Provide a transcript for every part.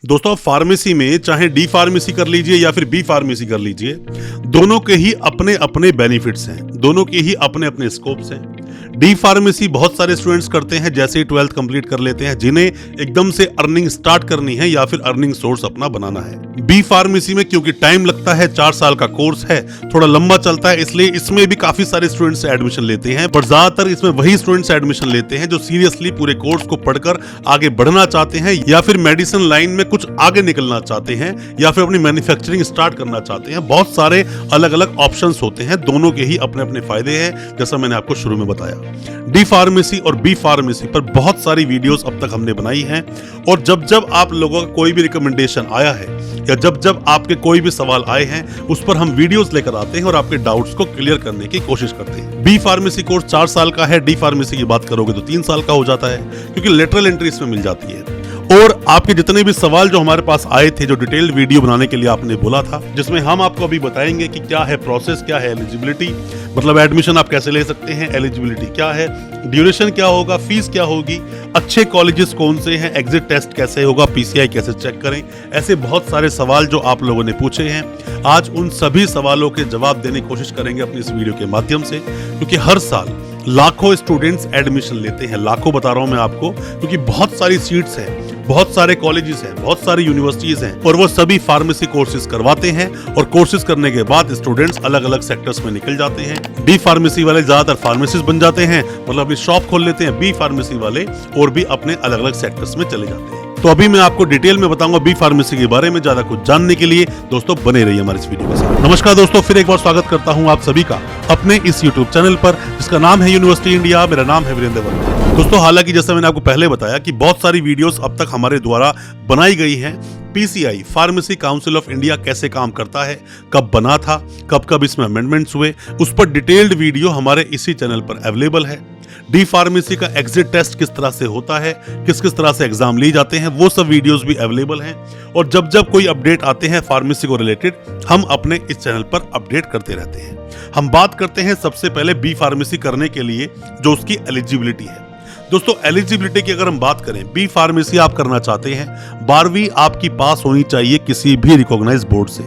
दोस्तों फार्मेसी में चाहे डी फार्मेसी कर लीजिए या फिर बी फार्मेसी कर लीजिए, दोनों के ही अपने अपने बेनिफिट्स हैं, दोनों के ही अपने अपने स्कोप्स हैं। डी फार्मेसी बहुत सारे स्टूडेंट्स करते हैं जैसे ही 12th कंप्लीट कर लेते हैं, जिन्हें एकदम से अर्निंग स्टार्ट करनी है या फिर अर्निंग सोर्स अपना बनाना है। बी फार्मेसी में क्योंकि टाइम लगता है, 4 साल का कोर्स है, थोड़ा लंबा चलता है, इसलिए इसमें भी काफी सारे स्टूडेंट्स एडमिशन लेते हैं। पर ज्यादातर इसमें वही स्टूडेंट्स एडमिशन लेते हैं जो सीरियसली पूरे कोर्स को पढ़कर आगे बढ़ना चाहते हैं या फिर मेडिसिन लाइन में कुछ आगे निकलना चाहते हैं या फिर अपनी मैन्युफैक्चरिंग स्टार्ट करना चाहते हैं। बहुत सारे अलग अलग ऑप्शंस होते हैं, दोनों के ही अपने अपने फायदे हैं, जैसा मैंने आपको शुरू में बताया। डी फार्मेसी और बी फार्मेसी पर बहुत सारी वीडियोस अब तक हमने बनाई हैं और जब जब आप लोगों का कोई भी रिकमेंडेशन आया है या जब जब आपके कोई भी सवाल आए हैं, उस पर हम वीडियोस लेकर आते हैं और आपके डाउट्स को क्लियर करने की कोशिश करते हैं। बी फार्मेसी कोर्स 4 साल का है, डी फार्मेसी की बात करोगे तो 3 साल का हो जाता है, क्योंकि लेटरल एंट्री इसमें मिल जाती है। और आपके जितने भी सवाल जो हमारे पास आए थे, जो डिटेल्ड वीडियो बनाने के लिए आपने बोला था, जिसमें हम आपको अभी बताएंगे कि क्या है प्रोसेस, क्या है एलिजिबिलिटी, मतलब एडमिशन आप कैसे ले सकते हैं, एलिजिबिलिटी क्या है, ड्यूरेशन क्या होगा, फीस क्या होगी, अच्छे कॉलेजेस कौन से हैं, एग्जिट टेस्ट कैसे होगा, पीसीआई कैसे चेक करें, ऐसे बहुत सारे सवाल जो आप लोगों ने पूछे हैं, आज उन सभी सवालों के जवाब देने की कोशिश करेंगे अपनी इस वीडियो के माध्यम से। क्योंकि हर साल लाखों स्टूडेंट्स एडमिशन लेते हैं, लाखों बता रहा हूं मैं आपको, क्योंकि बहुत सारी सीट्स हैं, बहुत सारे कॉलेजेस हैं, बहुत सारी यूनिवर्सिटीज हैं और वो सभी फार्मेसी कोर्सेज करवाते हैं और कोर्सेज करने के बाद स्टूडेंट्स अलग अलग सेक्टर्स में निकल जाते हैं। डी फार्मेसी वाले ज्यादातर फार्मेसिस्ट बन जाते हैं, मतलब अपनी शॉप खोल लेते हैं। बी फार्मेसी वाले और भी अपने अलग अलग सेक्टर्स में चले जाते हैं। तो अभी मैं आपको डिटेल में बताऊंगा बी फार्मेसी के बारे में। ज्यादा कुछ जानने के लिए दोस्तों बने रहिए हमारे इस वीडियो के साथ। नमस्कार दोस्तों, फिर एक बार स्वागत करता हूं आप सभी का अपने इस यूट्यूब चैनल पर, जिसका नाम है यूनिवर्सिटी इंडिया। मेरा नाम है वीरेंद्र वर्मा। दोस्तों हालांकि जैसा मैंने आपको पहले बताया कि बहुत सारी वीडियोस अब तक हमारे द्वारा बनाई गई हैं। PCI pharmacy council of India कैसे काम करता है, कब बना था, कब कब इसमें अमेंडमेंट्स हुए, उस पर डिटेल्ड वीडियो हमारे इसी चैनल पर अवेलेबल है। डी फार्मेसी का एग्जिट टेस्ट किस तरह से होता है, किस किस तरह से एग्जाम ली जाते हैं, वो सब वीडियोस भी अवेलेबल हैं। और जब जब कोई अपडेट आते हैं फार्मेसी को रिलेटेड, हम अपने इस चैनल पर अपडेट करते रहते हैं। हम बात करते हैं सबसे पहले बी फार्मेसी करने के लिए जो उसकी एलिजिबिलिटी है। दोस्तों एलिजिबिलिटी की अगर हम बात करें, बी फार्मेसी आप करना चाहते हैं, 12वीं आपकी पास होनी चाहिए किसी भी रिकॉग्नाइज बोर्ड से।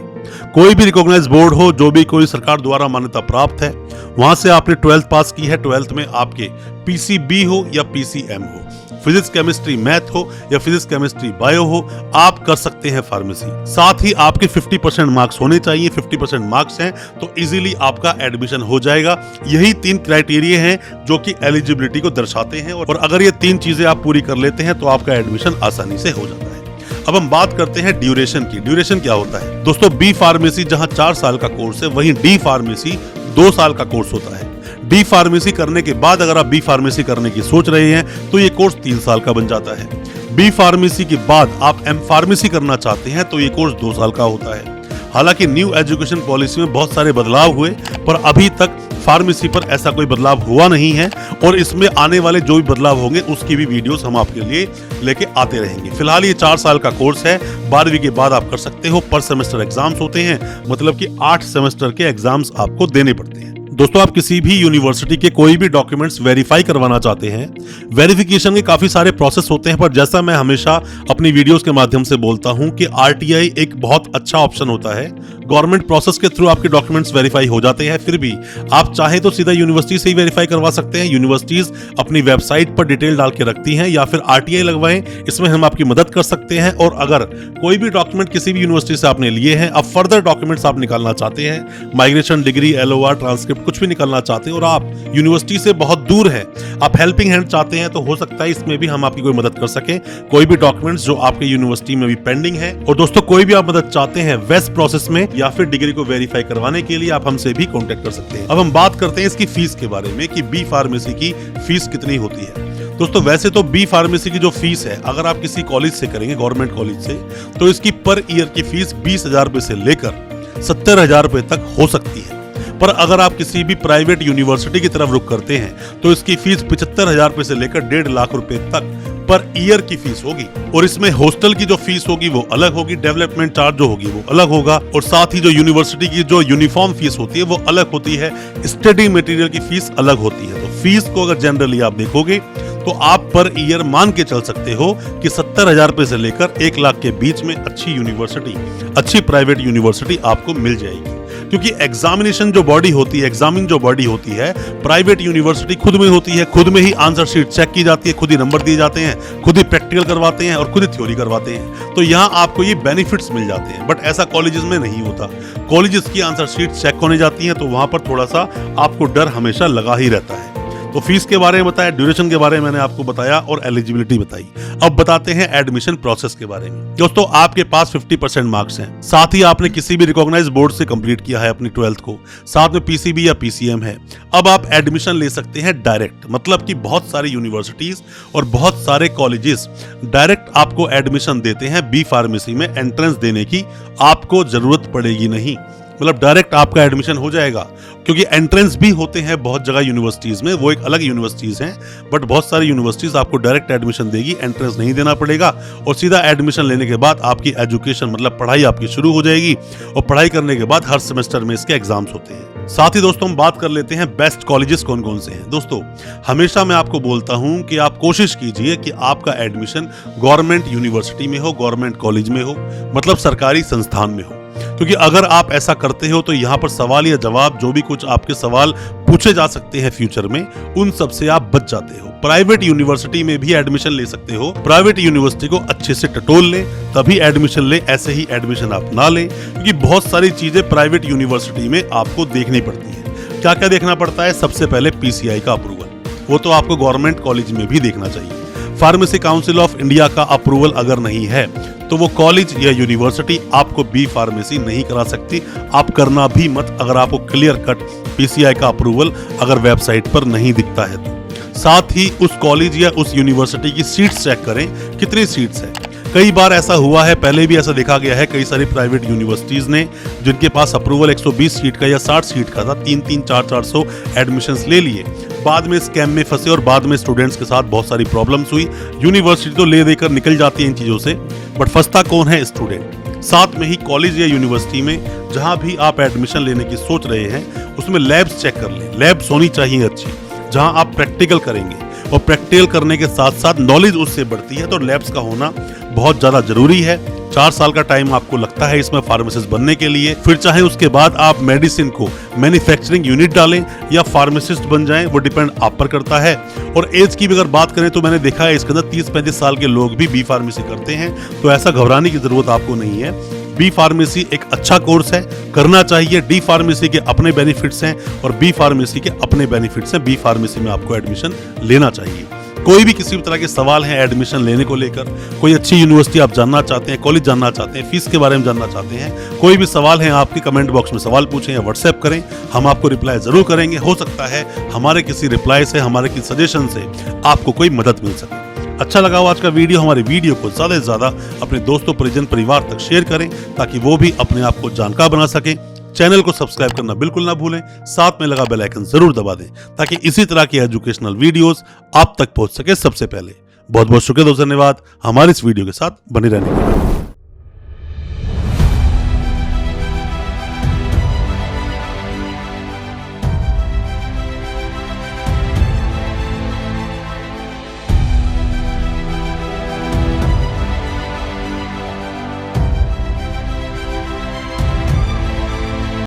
कोई भी रिकॉग्नाइज बोर्ड हो, जो भी कोई सरकार द्वारा मान्यता प्राप्त है, वहां से आपने 12th पास की है। 12th में आपके पीसीबी हो या पीसीएम हो, फिजिक्स केमिस्ट्री मैथ हो या फिजिक्स केमिस्ट्री बायो हो, आप कर सकते हैं फार्मेसी। साथ ही आपके 50% मार्क्स होने चाहिए। 50% मार्क्स हैं तो इजीली आपका एडमिशन हो जाएगा। यही 3 क्राइटेरिया हैं जो कि एलिजिबिलिटी को दर्शाते हैं और अगर ये 3 चीजें आप पूरी कर लेते हैं तो आपका एडमिशन आसानी से हो जाता है। अब हम बात करते हैं ड्यूरेशन की। ड्यूरेशन क्या होता है दोस्तों? बी फार्मेसी जहां 4 साल का कोर्स है, वहीं डी फार्मेसी 2 साल का कोर्स होता है। डी फार्मेसी करने के बाद अगर आप बी फार्मेसी करने की सोच रहे हैं तो ये कोर्स 3 साल का बन जाता है। बी फार्मेसी के बाद आप एम फार्मेसी करना चाहते हैं तो ये कोर्स 2 साल का होता है। हालांकि न्यू एजुकेशन पॉलिसी में बहुत सारे बदलाव हुए, पर अभी तक फार्मेसी पर ऐसा कोई बदलाव हुआ नहीं है और इसमें आने वाले जो भी बदलाव होंगे उसकी भी वीडियोस हम आपके लिए लेके आते रहेंगे। फिलहाल ये 4 साल का कोर्स है। 12वीं के बाद आप कर सकते हो। पर सेमेस्टर एग्जाम्स होते हैं, मतलब कि 8 सेमेस्टर के एग्जाम्स आपको देने पड़ते हैं। दोस्तों आप किसी भी यूनिवर्सिटी के कोई भी डॉक्यूमेंट्स वेरीफाई करवाना चाहते हैं, वेरिफिकेशन के काफी सारे प्रोसेस होते हैं, पर जैसा मैं हमेशा अपनी वीडियोस के माध्यम से बोलता हूं कि आरटीआई एक बहुत अच्छा ऑप्शन होता है। गवर्नमेंट प्रोसेस के थ्रू आपके डॉक्यूमेंट्स वेरीफाई हो जाते हैं। फिर भी आप चाहे तो सीधा यूनिवर्सिटी से ही वेरीफाई करवा सकते हैं। यूनिवर्सिटीज अपनी वेबसाइट पर डिटेल डाल के रखती हैं, या फिर आरटीआई लगवाएं, इसमें हम आपकी मदद कर सकते हैं। और अगर कोई भी डॉक्यूमेंट किसी भी यूनिवर्सिटी से आपने लिए हैं, अब फर्दर डॉक्यूमेंट्स आप निकालना चाहते हैं, माइग्रेशन डिग्री, एलओआर, ट्रांसक्रिप्ट, कुछ भी निकालना चाहते हैं और आप यूनिवर्सिटी से बहुत दूर हैं, आप हेल्पिंग हैंड चाहते हैं, तो हो सकता है इसमें भी हम आपकी कोई मदद कर सके। कोई भी डॉक्यूमेंट्स जो आपके यूनिवर्सिटी में भी पेंडिंग है, और दोस्तों कोई भी आप मदद चाहते हैं वेस्ट प्रोसेस में या फिर डिग्री को वेरीफाई करवाने के लिए, आप हमसे भी कांटेक्ट कर सकते हैं। अब हम बात करते हैं इसकी फीस के बारे में कि बी फार्मेसी की फीस कितनी होती है। दोस्तों वैसे तो बी फार्मेसी की जो फीस है, अगर आप किसी कॉलेज से करेंगे, गवर्नमेंट कॉलेज से, तो इसकी पर ईयर की फीस 20,000 रुपए से लेकर 70,000 रुपए तक हो सकती है। पर अगर आप किसी भी प्राइवेट यूनिवर्सिटी की तरफ रुख करते हैं तो इसकी फीस 75,000 रुपए से लेकर 1.5 लाख रुपए तक पर ईयर की फीस होगी। और इसमें हॉस्टल की जो फीस होगी वो अलग होगी, डेवलपमेंट चार्ज जो होगी वो अलग होगा, और साथ ही जो यूनिवर्सिटी की जो यूनिफॉर्म फीस होती है वो अलग होती है, स्टडी मटेरियल की फीस अलग होती है। तो फीस को अगर जनरली आप देखोगे तो आप पर ईयर मान के चल सकते हो कि 70,000 रुपए से लेकर 1 लाख के बीच में अच्छी यूनिवर्सिटी, अच्छी प्राइवेट यूनिवर्सिटी आपको मिल जाएगी। क्योंकि एग्जामिनेशन जो बॉडी होती है, एग्जामिन जो बॉडी होती है, प्राइवेट यूनिवर्सिटी खुद में होती है, खुद में ही आंसर शीट चेक की जाती है, खुद ही नंबर दिए जाते हैं, खुद ही प्रैक्टिकल करवाते हैं और खुद ही थ्योरी करवाते हैं। तो यहाँ आपको ये बेनिफिट्स मिल जाते हैं, बट ऐसा कॉलेजेस में नहीं होता। कॉलेजेस की आंसर शीट चेक होने जाती हैं, तो वहां पर थोड़ा सा आपको डर हमेशा लगा ही रहता है। तो फीस के बारे में बताया, ड्यूरेशन के बारे में मैंने आपको बताया और एलिजिबिलिटी बताई। अब बताते हैं एडमिशन प्रोसेस के बारे में। दोस्तों, आपके पास 50% मार्क्स हैं, साथ ही आपने किसी भी रिकॉग्नाइज बोर्ड से कंप्लीट किया है अपनी 12th को, साथ में पीसीबी या पीसीएम है। अब आप एडमिशन ले सकते हैं डायरेक्ट, मतलब कि बहुत सारी यूनिवर्सिटीज और बहुत सारे कॉलेजेस डायरेक्ट आपको एडमिशन देते हैं। बी फार्मेसी में एंट्रेंस देने की आपको जरूरत पड़ेगी नहीं, मतलब डायरेक्ट आपका एडमिशन हो जाएगा। क्योंकि एंट्रेंस भी होते हैं बहुत जगह यूनिवर्सिटीज में, वो एक अलग यूनिवर्सिटीज हैं, बट बहुत सारी यूनिवर्सिटीज आपको डायरेक्ट एडमिशन देगी, एंट्रेंस नहीं देना पड़ेगा और सीधा एडमिशन लेने के बाद आपकी एजुकेशन मतलब पढ़ाई आपकी शुरू हो जाएगी और पढ़ाई करने के बाद हर सेमेस्टर में इसके एग्जाम्स होते हैं। साथ ही दोस्तों, हम बात कर लेते हैं बेस्ट कॉलेजेस कौन कौन से हैं। दोस्तों, हमेशा मैं आपको बोलता हूं कि आप कोशिश कीजिए कि आपका एडमिशन गवर्नमेंट यूनिवर्सिटी में हो, गवर्नमेंट कॉलेज में हो, मतलब सरकारी संस्थान में हो। क्योंकि अगर आप ऐसा करते हो तो यहाँ पर सवाल या जवाब, जो भी कुछ आपके सवाल पूछे जा सकते हैं फ्यूचर में, उन सब से आप बच जाते हो। प्राइवेट यूनिवर्सिटी में भी एडमिशन ले सकते हो, प्राइवेट यूनिवर्सिटी को अच्छे से टटोल लें तभी एडमिशन ले, ऐसे ही एडमिशन आप ना लें। क्योंकि बहुत सारी चीजें प्राइवेट यूनिवर्सिटी में आपको देखनी पड़ती है। क्या क्या देखना पड़ता है? सबसे पहले पीसीआई का अप्रूवल, वो तो आपको गवर्नमेंट कॉलेज में भी देखना चाहिए। फार्मेसी काउंसिल ऑफ इंडिया का अप्रूवल अगर नहीं है तो वो कॉलेज या यूनिवर्सिटी आपको बी फार्मेसी नहीं करा सकती। आप करना भी मत अगर आपको क्लियर कट पीसीआई का अप्रूवल अगर वेबसाइट पर नहीं दिखता है तो। साथ ही उस कॉलेज या उस यूनिवर्सिटी की सीट्स चेक करें, कितनी सीट्स हैं। कई बार ऐसा हुआ है, पहले भी ऐसा देखा गया है, कई सारी प्राइवेट यूनिवर्सिटीज ने जिनके पास अप्रूवल 120 सीट का या 60 सीट का था, 300 400 एडमिशंस ले लिए, बाद में स्कैम में फंसे और बाद में स्टूडेंट्स के साथ बहुत सारी प्रॉब्लम्स हुई। यूनिवर्सिटी तो ले देकर निकल जाती है इन चीजों से, बट फंसता कौन है? स्टूडेंट। साथ में ही कॉलेज या यूनिवर्सिटी में जहां भी आप एडमिशन लेने की सोच रहे हैं उसमें लैब्स चेक कर लें। लैब्स होनी चाहिए अच्छी, जहां आप प्रैक्टिकल करेंगे और प्रैक्टिकल करने के साथ साथ नॉलेज उससे बढ़ती है, तो लैब्स का होना बहुत ज्यादा जरूरी है। 4 साल का टाइम आपको लगता है इसमें फार्मासिस्ट बनने के लिए, फिर चाहे उसके बाद आप मेडिसिन को मैन्युफैक्चरिंग यूनिट डालें या फार्मासिस्ट बन जाएं, वो डिपेंड आप पर करता है। और एज की भी अगर बात करें तो मैंने देखा है इसके अंदर 30-35 साल के लोग भी बी फार्मेसी करते हैं, तो ऐसा घबराने की जरूरत आपको नहीं है। बी फार्मेसी एक अच्छा कोर्स है, करना चाहिए। डी फार्मेसी के अपने बेनिफिट्स हैं और बी फार्मेसी के अपने बेनिफिट्स हैं। बी फार्मेसी में आपको एडमिशन लेना चाहिए। कोई भी किसी भी तरह के सवाल हैं एडमिशन लेने को लेकर, कोई अच्छी यूनिवर्सिटी आप जानना चाहते हैं, कॉलेज जानना चाहते हैं, फीस के बारे में जानना चाहते हैं, कोई भी सवाल है आपके, कमेंट बॉक्स में सवाल पूछें या व्हाट्सएप करें, हम आपको रिप्लाई जरूर करेंगे। हो सकता है हमारे किसी रिप्लाई से, हमारे किसी सजेशन से आपको कोई मदद मिल सके। अच्छा लगा हो आज का वीडियो, हमारे वीडियो को ज्यादा से ज्यादा अपने दोस्तों, परिजन, परिवार तक शेयर करें ताकि वो भी अपने आप को जानकार बना सकें। चैनल को सब्सक्राइब करना बिल्कुल ना भूलें, साथ में लगा बेल आइकन जरूर दबा दें ताकि इसी तरह की एजुकेशनल वीडियोस आप तक पहुंच सके सबसे पहले। बहुत बहुत शुक्रिया दोस्तों, धन्यवाद हमारे इस वीडियो के साथ बने रहने के लिए।